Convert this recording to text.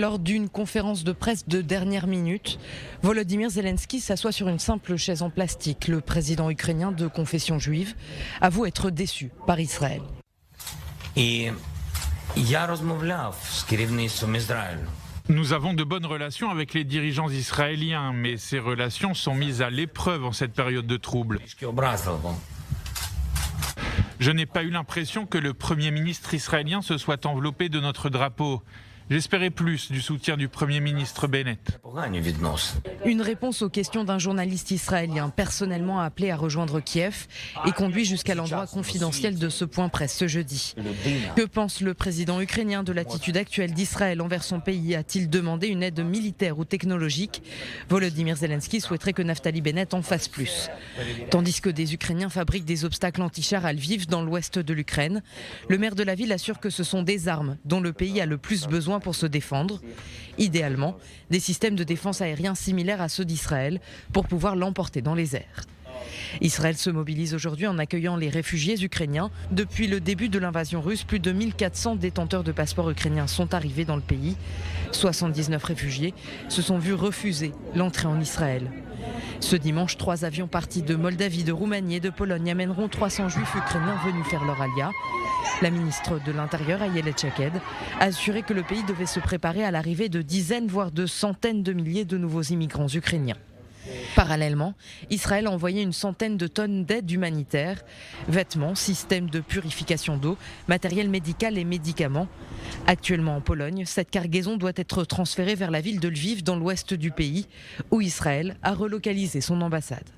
Lors d'une conférence de presse de dernière minute, Volodymyr Zelensky s'assoit sur une simple chaise en plastique. Le président ukrainien de confession juive avoue être déçu par Israël. Nous avons de bonnes relations avec les dirigeants israéliens, mais ces relations sont mises à l'épreuve en cette période de trouble. Je n'ai pas eu l'impression que le Premier ministre israélien se soit enveloppé de notre drapeau. J'espérais plus du soutien du Premier ministre Bennett. Une réponse aux questions d'un journaliste israélien personnellement appelé à rejoindre Kiev et conduit jusqu'à l'endroit confidentiel de ce point presse ce jeudi. Que pense le président ukrainien de l'attitude actuelle d'Israël envers son pays? A-t-il demandé une aide militaire ou technologique? Volodymyr Zelensky souhaiterait que Naftali Bennett en fasse plus. Tandis que des Ukrainiens fabriquent des obstacles anti-chars à Lviv dans l'ouest de l'Ukraine, le maire de la ville assure que ce sont des armes dont le pays a le plus besoin pour se défendre. Idéalement, des systèmes de défense aériens similaires à ceux d'Israël pour pouvoir l'emporter dans les airs. Israël se mobilise aujourd'hui en accueillant les réfugiés ukrainiens. Depuis le début de l'invasion russe, plus de 1400 détenteurs de passeports ukrainiens sont arrivés dans le pays. 79 réfugiés se sont vus refuser l'entrée en Israël. Ce dimanche, 3 avions partis de Moldavie, de Roumanie et de Pologne amèneront 300 juifs ukrainiens venus faire leur alia. La ministre de l'Intérieur, Ayelet Shaked, a assuré que le pays devait se préparer à l'arrivée de dizaines, voire de centaines de milliers de nouveaux immigrants ukrainiens. Parallèlement, Israël a envoyé une centaine de tonnes d'aide humanitaire, vêtements, systèmes de purification d'eau, matériel médical et médicaments. Actuellement en Pologne, cette cargaison doit être transférée vers la ville de Lviv dans l'ouest du pays, où Israël a relocalisé son ambassade.